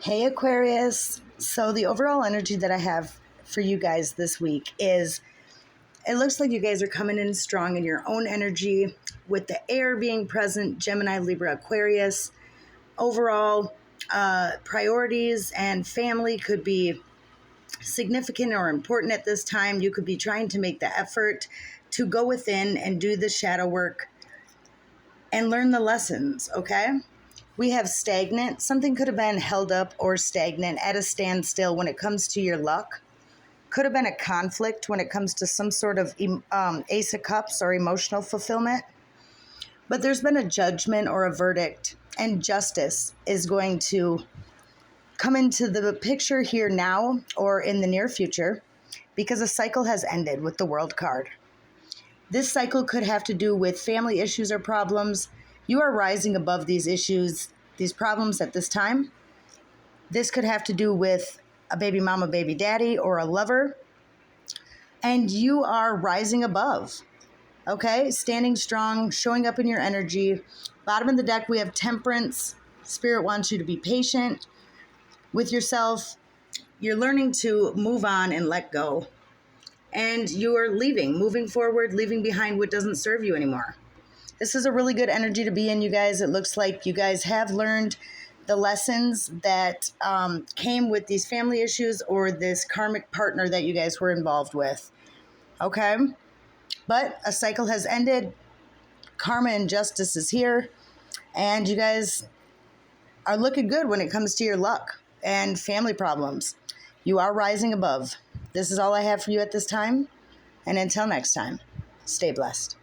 Hey Aquarius. So the overall energy that I have for you guys this week is it looks like you guys are coming in strong in your own energy with the air being present, Gemini, Libra, Aquarius. Overall, priorities and family could be significant or important at this time. You could be trying to make the effort to go within and do the shadow work and learn the lessons, okay? We have stagnant. Something could have been held up or stagnant at a standstill when it comes to your luck. Could have been a conflict when it comes to some sort of Ace of Cups or emotional fulfillment. But there's been a judgment or a verdict, and justice is going to come into the picture here now or in the near future because a cycle has ended with the World card. This cycle could have to do with family issues or problems. You are rising above these issues, these problems at this time. This could have to do with a baby mama, baby daddy, or a lover. And you are rising above, okay? Standing strong, showing up in your energy. Bottom of the deck, we have temperance. Spirit wants you to be patient with yourself. You're learning to move on and let go. And you are moving forward, leaving behind what doesn't serve you anymore. This is a really good energy to be in, you guys. It looks like you guys have learned the lessons that came with these family issues or this karmic partner that you guys were involved with. Okay? But a cycle has ended. Karma and justice is here. And you guys are looking good when it comes to your luck and family problems. You are rising above. This is all I have for you at this time. And until next time, stay blessed.